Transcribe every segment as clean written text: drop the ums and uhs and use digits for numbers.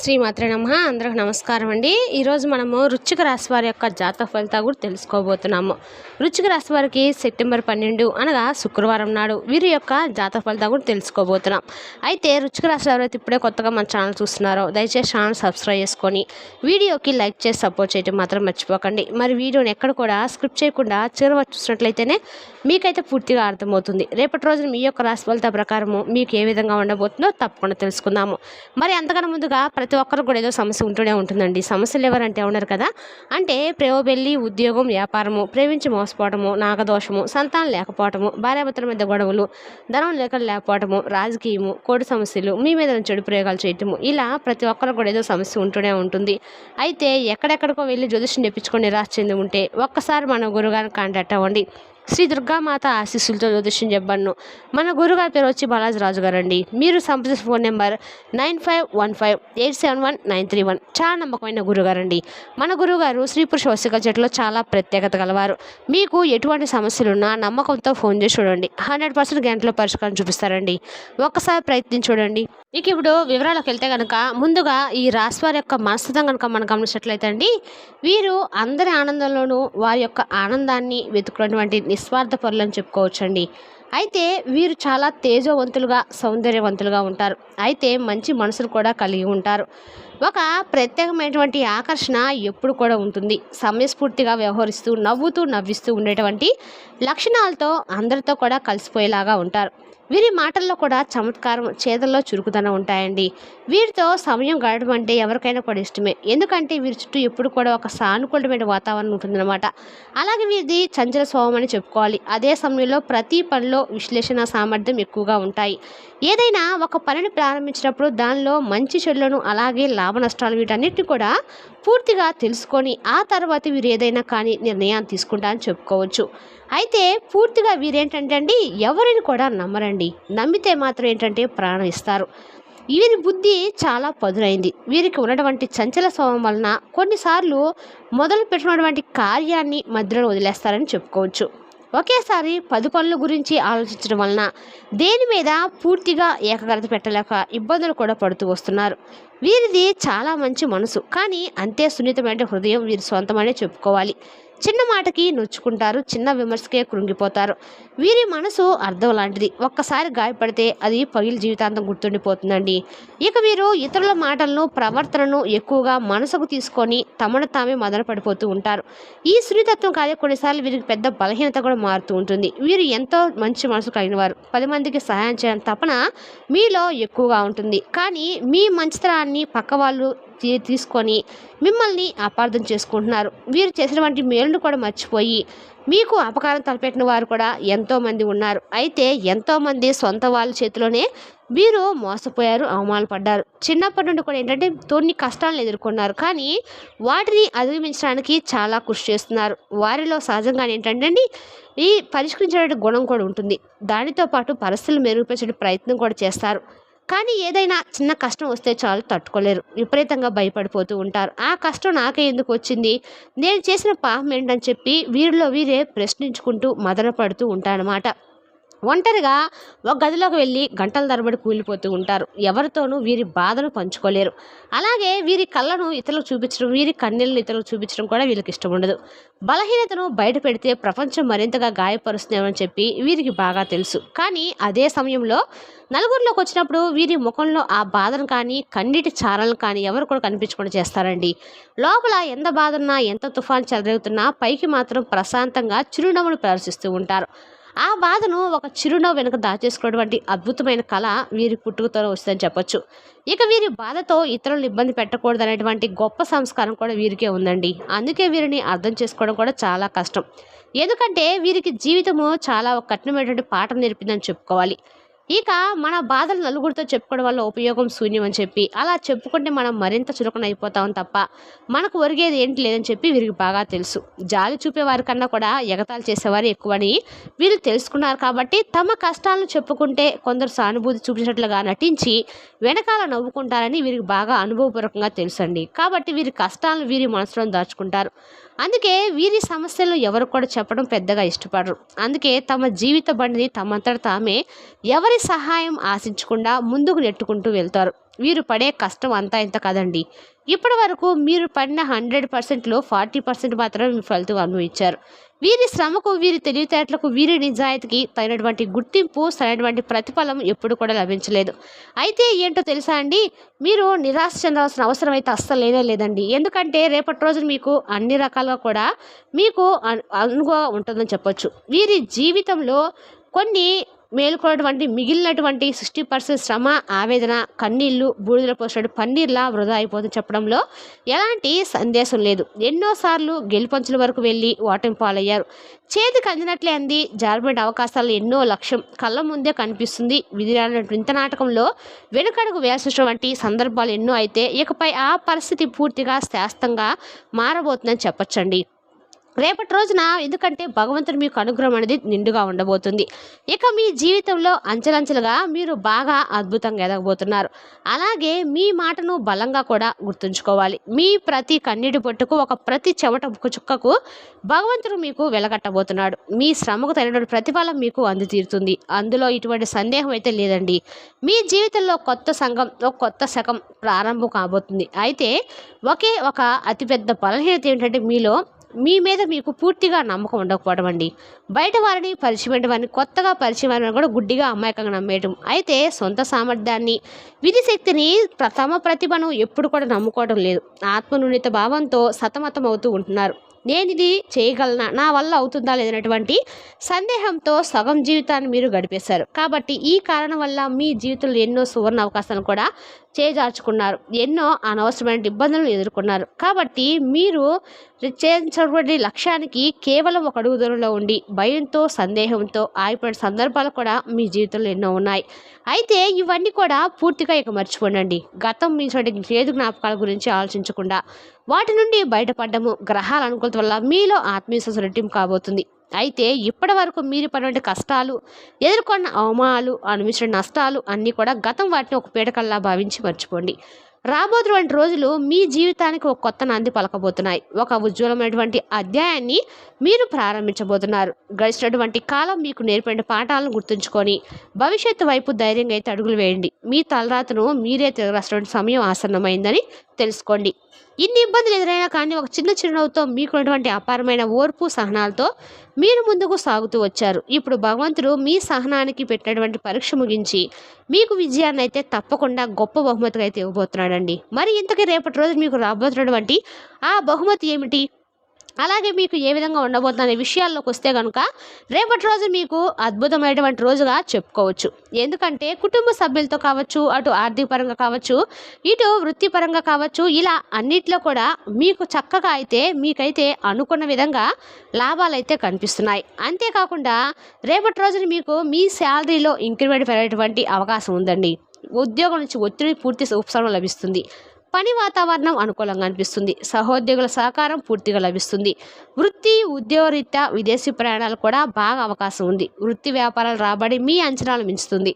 శ్రీమాత్రే నమః. అందరికి నమస్కారం అండి. ఈరోజు మనము వృశ్చిక రాశి వారి యొక్క జాతక ఫలితాలు కూడా తెలుసుకోబోతున్నాము. వృశ్చిక రాశి వారికి సెప్టెంబర్ 12 అనగా శుక్రవారం నాడు వీరి యొక్క జాతక ఫలితాలు కూడా తెలుసుకోబోతున్నాం. అయితే వృశ్చిక రాశి ఎవరైతే ఇప్పుడే కొత్తగా మన ఛానల్ చూస్తున్నారో దయచేసి ఛానల్ సబ్స్క్రైబ్ చేసుకొని వీడియోకి లైక్ చేసి సపోర్ట్ చేయడం మాత్రం మర్చిపోకండి. మరి వీడియోని ఎక్కడ కూడా స్క్రిప్ట్ చేయకుండా చివరి చూసినట్లయితేనే మీకైతే పూర్తిగా అర్థమవుతుంది. రేపటి రోజున మీ యొక్క రాశి ఫలితాల ప్రకారము మీకు ఏ విధంగా ఉండబోతుందో తప్పకుండా తెలుసుకుందాము. మరి అంతకన్నా ముందుగా ప్రతి ఒక్కరు కూడా ఏదో సమస్య ఉంటూనే ఉంటుందండి. సమస్యలు ఎవరంటే ఉన్నారు కదా, అంటే ప్రేమబెల్లి, ఉద్యోగం, వ్యాపారము, ప్రేమించి మోసపోవటము, నాగదోషము, సంతానం లేకపోవటము, భార్యాభర్తల మధ్య గొడవలు, ధనం లేకపోవటము, రాజకీయము, కోడి సమస్యలు, మీ మీద చెడు ప్రయోగాలు చేయటము, ఇలా ప్రతి ఒక్కరు కూడా ఏదో సమస్య ఉంటూనే ఉంటుంది. అయితే ఎక్కడెక్కడికో వెళ్ళి జ్యోతిష్యం తెప్పించుకొని నిరాశ చెంది ఉంటే ఒక్కసారి మన గురుగారిని కాంటాక్ట్ అవ్వండి. శ్రీ దుర్గామాత ఆశీస్సులతో జ్యోతిష్యం చెప్పను. మన గురుగారి పేరు వచ్చి బాలాజీ రాజు గారు అండి. మీరు సంప్రదించిన ఫోన్ నెంబర్ 9515871931. చాలా నమ్మకమైన గురుగారు అండి. మన గురుగారు స్త్రీ పురుష వశీకరణ చెట్టులో చాలా ప్రత్యేకత గలవారు. మీకు ఎటువంటి సమస్యలున్నా నమ్మకంతో ఫోన్ చేసి చూడండి, 100% గంటలో పరిష్కారం చూపిస్తారండి. ఒక్కసారి ప్రయత్నించి చూడండి. ఇక ఇప్పుడు వివరాలకు వెళ్తే కనుక ముందుగా ఈ రాశి వారి యొక్క మనస్తత్వం కనుక మనం గమనించినట్లయితే అండి, వీరు అందరి ఆనందంలోనూ వారి యొక్క ఆనందాన్ని వెతుకున్నటువంటి నిస్వార్థ పరులు అని చెప్పుకోవచ్చండి. అయితే వీరు చాలా తేజవంతులుగా, సౌందర్యవంతులుగా ఉంటారు. అయితే మంచి మనసులు కూడా కలిగి ఉంటారు. ఒక ప్రత్యేకమైనటువంటి ఆకర్షణ ఎప్పుడు కూడా ఉంటుంది. సమయస్ఫూర్తిగా వ్యవహరిస్తూ నవ్విస్తూ ఉండేటువంటి లక్షణాలతో అందరితో కూడా కలిసిపోయేలాగా ఉంటారు. వీరి మాటల్లో కూడా చమత్కారం, చేతల్లో చురుకుదనం ఉంటాయండి. వీరితో సమయం గడపడం అంటే ఎవరికైనా కూడా ఇష్టమే. ఎందుకంటే వీరి చుట్టూ ఎప్పుడు కూడా ఒక సానుకూలమైన వాతావరణం ఉంటుందన్నమాట. అలాగే వీరిది చంచల స్వభావం అని చెప్పుకోవాలి. అదే సమయంలో ప్రతి పనిలో విశ్లేషణ సామర్థ్యం ఎక్కువగా ఉంటాయి. ఏదైనా ఒక పనిని ప్రారంభించినప్పుడు దానిలో మంచి చెడులను, అలాగే లాభ నష్టాలు వీటన్నిటిని కూడా పూర్తిగా తెలుసుకొని ఆ తర్వాత వీరు ఏదైనా కానీ నిర్ణయాన్ని తీసుకుంటారని చెప్పుకోవచ్చు. అయితే పూర్తిగా వీరేంటంటే అండి, ఎవరిని కూడా నమ్మరండి. నమ్మితే మాత్రం ఏంటంటే ప్రాణం ఇస్తారు. వీరి బుద్ధి చాలా పదునైంది. వీరికి ఉన్నటువంటి చంచల స్వభావం వలన కొన్నిసార్లు మొదలు పెట్టినటువంటి కార్యాన్ని మధ్యలో వదిలేస్తారని చెప్పుకోవచ్చు. ఒకేసారి 10 పనుల గురించి ఆలోచించడం వలన దేని మీద పూర్తిగా ఏకాగ్రత పెట్టలేక ఇబ్బందులు కూడా పడుతూ వస్తున్నారు. వీరిది చాలా మంచి మనసు, కానీ అంతే సున్నితమైన హృదయం వీరి సొంతమనే చెప్పుకోవాలి. చిన్న మాటకి నొచ్చుకుంటారు, చిన్న విమర్శకే కృంగిపోతారు. వీరి మనసు అర్థం లాంటిది. ఒక్కసారి గాయపడితే అది పగిలి జీవితాంతం గుర్తుండిపోతుందండి. ఇక వీరు ఇతరుల మాటలను, ప్రవర్తనను ఎక్కువగా మనసుకు తీసుకొని తమను తామే మదన పడిపోతూ ఉంటారు. ఈ సున్నితత్వం కానీ కొన్నిసార్లు వీరికి పెద్ద బలహీనత కూడా మారుతూ ఉంటుంది. వీరు ఎంతో మంచి మనసు కలిగిన వారు. 10 మందికి సహాయం చేయడం తపన మీలో ఎక్కువగా ఉంటుంది. కానీ మీ మంచితనాన్ని పక్క వాళ్ళు తీసుకొని మిమ్మల్ని అపార్థం చేసుకుంటున్నారు. వీరు చేసినటువంటి మేలును కూడా మర్చిపోయి మీకు అపకారం తలపెట్టిన వారు కూడా ఎంతోమంది ఉన్నారు. అయితే ఎంతోమంది సొంత వాళ్ళ చేతిలోనే వీరు మోసపోయారు, అవమానపడ్డారు. చిన్నప్పటి నుండి కూడా ఏంటంటే కొన్ని కష్టాలను ఎదుర్కొన్నారు, కానీ వాటిని అధిగమించడానికి చాలా కృషి చేస్తున్నారు. వారిలో సహజంగా ఏంటంటే అండి, ఈ పరిష్కరించే గుణం కూడా ఉంటుంది. దానితో పాటు పరిస్థితులు మెరుగుపరిచే ప్రయత్నం కూడా చేస్తారు. కానీ ఏదైనా చిన్న కష్టం వస్తే చాలు తట్టుకోలేరు. విపరీతంగా భయపడిపోతూ ఉంటారు. ఆ కష్టం నాకే ఎందుకు వచ్చింది, నేను చేసిన పాపం ఏంటని చెప్పి వీరిలో వీరే ప్రశ్నించుకుంటూ మదన పడుతూ ఉంటారన్నమాట. ఒంటరిగా ఒక గదిలోకి వెళ్ళి గంటల తరబడి కూలిపోతూ ఉంటారు. ఎవరితోనూ వీరి బాధను పంచుకోలేరు. అలాగే వీరి కళ్ళను ఇతరులకు చూపించడం, వీరి కన్నీళ్ళను ఇతరులకు చూపించడం కూడా వీళ్ళకి ఇష్టం ఉండదు. బలహీనతను బయట పెడితే ప్రపంచం మరింతగా గాయపరుస్తుందేమని చెప్పి వీరికి బాగా తెలుసు. కానీ అదే సమయంలో నలుగురిలోకి వచ్చినప్పుడు వీరి ముఖంలో ఆ బాధను కానీ, కన్నీటి చారలను కానీ ఎవరు కూడా కనిపించకుండా చేస్తారండి. లోపల ఎంత బాధన్నా, ఎంత తుఫాను చెలరేగుతున్నా పైకి మాత్రం ప్రశాంతంగా చిరునవ్వును ప్రదర్శిస్తూ ఉంటారు. ఆ బాధను ఒక చిరునవ్వు వెనుక దాచేసుకున్నటువంటి అద్భుతమైన కళ వీరి పుట్టుకతో వస్తుందని చెప్పొచ్చు. ఇక వీరి బాధతో ఇతరులను ఇబ్బంది పెట్టకూడదు అనేటువంటి గొప్ప సంస్కారం కూడా వీరికే ఉందండి. అందుకే వీరిని అర్థం చేసుకోవడం కూడా చాలా కష్టం. ఎందుకంటే వీరికి జీవితము చాలా ఒక కఠినమైనటువంటి పాఠం నేర్పిందని చెప్పుకోవాలి. ఇక మన బాధలు నలుగురితో చెప్పుకోవడం వల్ల ఉపయోగం శూన్యం అని చెప్పి అలా చెప్పుకుంటే మనం మరింత చురుకన అయిపోతాం తప్ప మనకు ఒరిగేది ఏంటి లేదని చెప్పి వీరికి బాగా తెలుసు. జాలి చూపేవారి కన్నా కూడా ఎగతాళి చేసేవారు ఎక్కువని వీళ్ళు తెలుసుకున్నారు. కాబట్టి తమ కష్టాలను చెప్పుకుంటే కొందరు సానుభూతి చూపించినట్లుగా నటించి వెనకాల నవ్వుకుంటారని వీరికి బాగా అనుభవపూర్వకంగా తెలుసండి. కాబట్టి వీరి కష్టాలను వీరి మనసులో దాచుకుంటారు. అందుకే వీరి సమస్యలను ఎవరు కూడా చెప్పడం పెద్దగా ఇష్టపడరు. అందుకే తమ జీవిత బండిని తమంతట తామే ఎవరి ఎవరి సహాయం ఆశించకుండా ముందుకు నెట్టుకుంటూ వెళ్తారు. వీరు పడే కష్టం అంతా ఇంత కదండి. ఇప్పటి వరకు మీరు పడిన 100%లో 40% మాత్రమే మీ ఫలితం అనుభవించారు. వీరి శ్రమకు, వీరి తెలివితేటలకు, వీరి నిజాయితీకి తగినటువంటి గుర్తింపు, సరైనటువంటి ప్రతిఫలం ఎప్పుడు కూడా లభించలేదు. అయితే ఏంటో తెలుసా అండి, మీరు నిరాశ చెందాల్సిన అవసరం అయితే అస్సలు లేనే లేదండి. ఎందుకంటే రేపటి రోజున మీకు అన్ని రకాలుగా కూడా మీకు అనువుగా ఉంటుందని చెప్పొచ్చు. వీరి జీవితంలో కొన్ని మేలుకున్నటువంటి మిగిలినటువంటి 60% శ్రమ, ఆవేదన, కన్నీళ్లు బూడిదలో పోసినట్టు పన్నీర్లా వృధా అయిపోతుంది చెప్పడంలో ఎలాంటి సందేశం లేదు. ఎన్నోసార్లు గెలుపంచుల వరకు వెళ్ళి ఓటమి పాలయ్యారు. చేతికి అందినట్లే అంది జారిపడిన అవకాశాలు ఎన్నో లక్ష్యం కళ్ళ ముందే కనిపిస్తుంది. విధిరాని వింత నాటకంలో వెనుకడుగు వేసినటువంటి సందర్భాలు ఎన్నో. అయితే ఇకపై ఆ పరిస్థితి పూర్తిగా శాస్త్రంగా మారబోతుందని చెప్పొచ్చండి రేపటి రోజున. ఎందుకంటే భగవంతుడు మీకు అనుగ్రహం అనేది నిండుగా ఉండబోతుంది. ఇక మీ జీవితంలో అంచెలంచెలుగా మీరు బాగా అద్భుతంగా ఎదగబోతున్నారు. అలాగే మీ మాటను బలంగా కూడా గుర్తుంచుకోవాలి. మీ ప్రతి కన్నీటి పొట్టుకు, ప్రతి చెమట చుక్కకు భగవంతుడు మీకు వెలగట్టబోతున్నాడు. మీ శ్రమకు తగినటువంటి ప్రతిఫలం మీకు తీరుతుంది. అందులో ఇటువంటి సందేహం అయితే లేదండి. మీ జీవితంలో కొత్త సంఘం, కొత్త శకం ప్రారంభం కాబోతుంది. అయితే ఒక అతిపెద్ద బలహీనత ఏంటంటే మీ మీద మీకు పూర్తిగా నమ్మకం ఉండకపోవడం అండి. బయట వారిని పరిచయం వారిని, కొత్తగా పరిచయం వారిని కూడా గుడ్డిగా అమాయకంగా నమ్మేయటం. అయితే సొంత సామర్థ్యాన్ని, విధిశక్తిని, తమ ప్రతిభను ఎప్పుడు కూడా నమ్ముకోవడం లేదు. ఆత్మనున్నత భావంతో సతమతం అవుతూ ఉంటున్నారు. నేను ఇది చేయగలనా, నా వల్ల అవుతుందా లేదనేటువంటి సందేహంతో సగం జీవితాన్ని మీరు గడిపేశారు. కాబట్టి ఈ కారణం వల్ల మీ జీవితంలో ఎన్నో సువర్ణ అవకాశాలను కూడా చేజార్చుకున్నారు. ఎన్నో అనవసరమైన ఇబ్బందులను ఎదుర్కొన్నారు. కాబట్టి మీరు చేసినటువంటి లక్ష్యానికి కేవలం ఒక అడుగు దూరంలో ఉండి భయంతో, సందేహంతో ఆగిపోయిన సందర్భాలు కూడా మీ జీవితంలో ఎన్నో ఉన్నాయి. అయితే ఇవన్నీ కూడా పూర్తిగా ఇక మర్చిపోండి. గతం మీ చేదు జ్ఞాపకాల గురించి ఆలోచించకుండా వాటి నుండి బయటపడ్డము గ్రహాల అనుకూలత వల్ల మీలో ఆత్మవిశ్వాసం రెట్టింపు కాబోతుంది. అయితే ఇప్పటి వరకు మీరు పడినటువంటి కష్టాలు, ఎదుర్కొన్న అవమానాలు, అనుభవించిన నష్టాలు అన్నీ కూడా గతం, వాటిని ఒక పీడకల్లా భావించి మర్చిపోండి. రాబోతున్నటువంటి రోజులు మీ జీవితానికి ఒక కొత్త నాంది పలకబోతున్నాయి. ఒక ఉజ్వలమైనటువంటి అధ్యాయాన్ని మీరు ప్రారంభించబోతున్నారు. గడిచినటువంటి కాలం మీకు నేర్పిన పాఠాలను గుర్తుంచుకొని భవిష్యత్తు వైపు ధైర్యంగా అయితే అడుగులు వేయండి. మీ తలరాతను మీరే తిరగరాసినటువంటి సమయం ఆసన్నమైందని తెలుసుకోండి. ఇన్ని ఇబ్బందులు ఎదురైనా కానీ ఒక చిన్న చిరునవ్వుతో మీకున్నటువంటి అపారమైన ఓర్పు, సహనాలతో మీరు ముందుకు సాగుతూ వచ్చారు. ఇప్పుడు భగవంతుడు మీ సహనానికి పెట్టినటువంటి పరీక్ష ముగించి మీకు విజయాన్ని అయితే తప్పకుండా గొప్ప బహుమతిగా అయితే ఇవ్వబోతున్నాడండి. మరి ఇంతకీ రేపటి రోజు మీకు రాబోతున్నటువంటి ఆ బహుమతి ఏమిటి, అలాగే మీకు ఏ విధంగా ఉండబోతుందనే విషయాల్లోకి వస్తే కనుక రేపటి రోజు మీకు అద్భుతమైనటువంటి రోజుగా చెప్పుకోవచ్చు. ఎందుకంటే కుటుంబ సభ్యులతో కావచ్చు, అటు ఆర్థిక పరంగా కావచ్చు, ఇటు వృత్తిపరంగా కావచ్చు, ఇలా అన్నిట్లో కూడా మీకు చక్కగా అయితే మీకైతే అనుకున్న విధంగా లాభాలు అయితే కనిపిస్తున్నాయి. అంతేకాకుండా రేపటి రోజున మీకు మీ శాలరీలో ఇంక్రిమెంట్ పెరిగేటువంటి అవకాశం ఉందండి. ఉద్యోగం నుంచి ఒత్తిడి పూర్తి ఉపశమనం లభిస్తుంది. పని వాతావరణం అనుకూలంగా అనిపిస్తుంది. సహోద్యోగుల సహకారం పూర్తిగా లభిస్తుంది. వృత్తి, ఉద్యోగరీత్యా విదేశీ ప్రయాణాలు కూడా బాగా అవకాశం ఉంది. వృత్తి వ్యాపారాలు రాబడి మీ అంచనాలు మించుతుంది.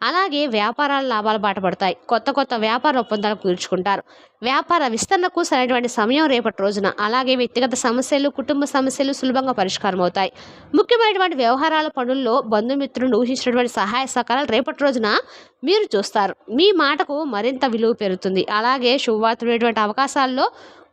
అలాగే వ్యాపారాల లాభాలు బాటపడతాయి. కొత్త వ్యాపార ఒప్పందాలు కుదుర్చుకుంటారు. వ్యాపార విస్తరణకు సరైనటువంటి సమయం రేపటి రోజున. అలాగే వ్యక్తిగత సమస్యలు, కుటుంబ సమస్యలు సులభంగా పరిష్కారం అవుతాయి. ముఖ్యమైనటువంటి వ్యవహారాల పనుల్లో బంధుమిత్రులను ఊహించినటువంటి సహాయ సహకారాలు రేపటి రోజున మీరు చూస్తారు. మీ మాటకు మరింత విలువ పెరుగుతుంది. అలాగే శుభవార్తలైనటువంటి అవకాశాల్లో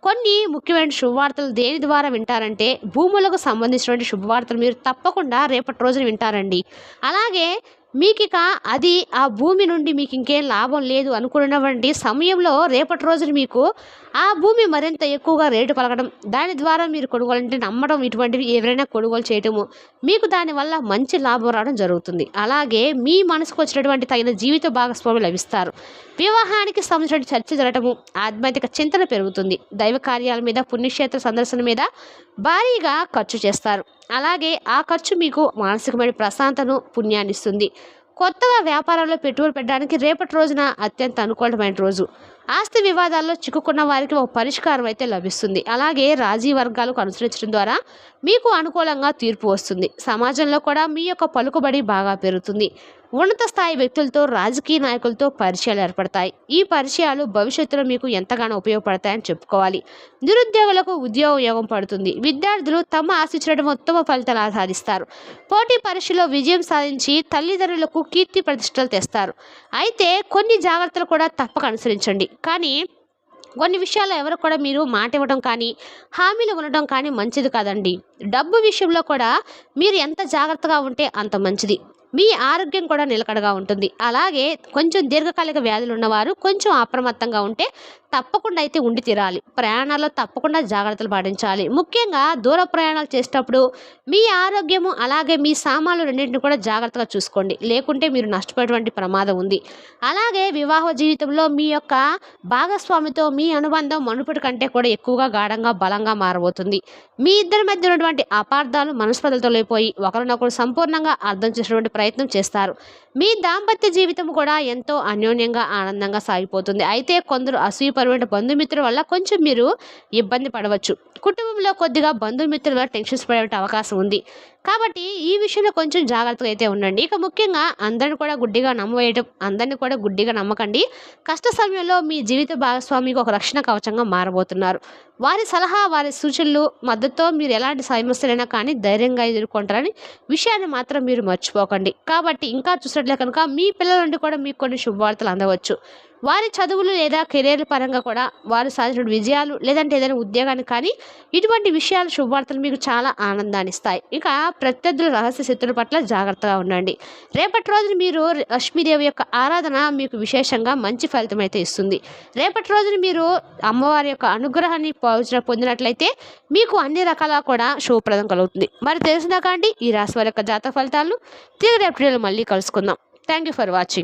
కొన్ని ముఖ్యమైన శుభవార్తలు దేని ద్వారా వింటారంటే భూములకు సంబంధించినటువంటి శుభవార్తలు మీరు తప్పకుండా రేపటి రోజున వింటారండి. అలాగే మీకిక అది ఆ భూమి నుండి మీకు ఇంకేం లాభం లేదు అనుకున్నటువంటి సమయంలో రేపటి రోజున మీకు ఆ భూమి మరింత ఎక్కువగా రేటు పలకడం, దాని ద్వారా మీరు కొనుగోలంటే నమ్మడం, ఇటువంటివి ఎవరైనా కొనుగోలు చేయటము, మీకు దానివల్ల మంచి లాభం రావడం జరుగుతుంది. అలాగే మీ మనసుకు వచ్చినటువంటి తగిన జీవిత భాగస్వామి లభిస్తారు. వివాహానికి సంబంధించిన చర్చ జరగటము, ఆధ్యాత్మిక చింతన పెరుగుతుంది. దైవ కార్యాల మీద, పుణ్యక్షేత్ర సందర్శన మీద భారీగా ఖర్చు చేస్తారు. అలాగే ఆ ఖర్చు మీకు మానసికమైన ప్రశాంతను, పుణ్యాన్ని ఇస్తుంది. కొత్తగా వ్యాపారంలో పెట్టుబడి పెట్టడానికి రేపటి రోజున అత్యంత అనుకూలమైన రోజు. ఆస్తి వివాదాల్లో చిక్కుకున్న వారికి ఒక పరిష్కారం అయితే లభిస్తుంది. అలాగే రాజీ వర్గాలకు అనుసరించడం ద్వారా మీకు అనుకూలంగా తీర్పు వస్తుంది. సమాజంలో కూడా మీ యొక్క పలుకుబడి బాగా పెరుగుతుంది. ఉన్నత స్థాయి వ్యక్తులతో, రాజకీయ నాయకులతో పరిచయాలు ఏర్పడతాయి. ఈ పరిచయాలు భవిష్యత్తులో మీకు ఎంతగానో ఉపయోగపడతాయని చెప్పుకోవాలి. నిరుద్యోగులకు ఉద్యోగ యోగం పడుతుంది. విద్యార్థులు తమ ఆశించిన ఉత్తమ ఫలితాలు సాధిస్తారు. పోటీ పరీక్షలో విజయం సాధించి తల్లిదండ్రులకు కీర్తి ప్రతిష్టలు తెస్తారు. అయితే కొన్ని జాగ్రత్తలు కూడా తప్పక అనుసరించండి. కానీ కొన్ని విషయాల్లో ఎవరు కూడా మీరు మాట ఇవ్వడం కానీ, హామీలు ఉండటం కానీ మంచిది కాదండి. డబ్బు విషయంలో కూడా మీరు ఎంత జాగ్రత్తగా ఉంటే అంత మంచిది. మీ ఆరోగ్యం కూడా నిలకడగా ఉంటుంది. అలాగే కొంచెం దీర్ఘకాలిక వ్యాధులు ఉన్నవారు కొంచెం అప్రమత్తంగా ఉంటే తప్పకుండా అయితే ఉండి తీరాలి. ప్రయాణాల్లో తప్పకుండా జాగ్రత్తలు పాటించాలి. ముఖ్యంగా దూర ప్రయాణాలు చేసేటప్పుడు మీ ఆరోగ్యము అలాగే మీ సామాన్లు రెండింటిని కూడా జాగ్రత్తగా చూసుకోండి. లేకుంటే మీరు నష్టపోయేటువంటి ప్రమాదం ఉంది. అలాగే వివాహ జీవితంలో మీ యొక్క భాగస్వామితో మీ అనుబంధం మునుపటి కంటే కూడా ఎక్కువగా గాఢంగా బలంగా మారబోతుంది. మీ ఇద్దరి మధ్య ఉన్నటువంటి అపార్థాలు మనస్పర్ధలు తొలగిపోయి ఒకరినొకరు సంపూర్ణంగా అర్థం చేసేటువంటి ప్రయత్నం చేస్తారు. మీ దాంపత్య జీవితం కూడా ఎంతో అన్యోన్యంగా ఆనందంగా సాగిపోతుంది. అయితే కొందరు అసూయపరమైన బంధుమిత్రుల వల్ల కొంచెం మీరు ఇబ్బంది పడవచ్చు. కుటుంబంలో కొద్దిగా బంధుమిత్రుల వల్ల టెన్షన్స్ పడే అవకాశం ఉంది. కాబట్టి ఈ విషయంలో కొంచెం జాగ్రత్తగా అయితే ఉండండి. ఇక ముఖ్యంగా అందరిని కూడా గుడ్డిగా నమ్మవేయటం, అందరిని కూడా గుడ్డిగా నమ్మకండి. కష్ట సమయంలో మీ జీవిత భాగస్వామికి ఒక రక్షణ కవచంగా మారబోతున్నారు. వారి సలహా, వారి సూచనలు, మద్దతుతో మీరు ఎలాంటి సమస్యలైనా కానీ ధైర్యంగా ఎదుర్కొంటారని విషయాన్ని మాత్రం మీరు మర్చిపోకండి. కాబట్టి ఇంకా చూసినట్లే కనుక మీ పిల్లల నుండి కూడా మీకు కొన్ని శుభవార్తలు అందవచ్చు. వారి చదువులు లేదా కెరీర్ పరంగా కూడా వారు సాధించిన విజయాలు, లేదంటే ఏదైనా ఉద్యోగానికి కానీ ఇటువంటి విషయాలు శుభవార్తలు మీకు చాలా ఆనందాన్ని ఇస్తాయి. ఇక ప్రత్యర్థుల రహస్య శత్రుల పట్ల జాగ్రత్తగా ఉండండి. రేపటి రోజున మీరు లక్ష్మీదేవి యొక్క ఆరాధన మీకు విశేషంగా మంచి ఫలితం అయితే ఇస్తుంది. రేపటి రోజున మీరు అమ్మవారి యొక్క అనుగ్రహాన్ని పొందినట్లయితే మీకు అన్ని రకాల కూడా శుభప్రదం కలుగుతుంది. మరి తెలిసిందా కాండి ఈ రాశి వారి యొక్క జాతక ఫలితాలను తిరిగి రేపటి మళ్ళీ కలుసుకుందాం. Thank you for watching.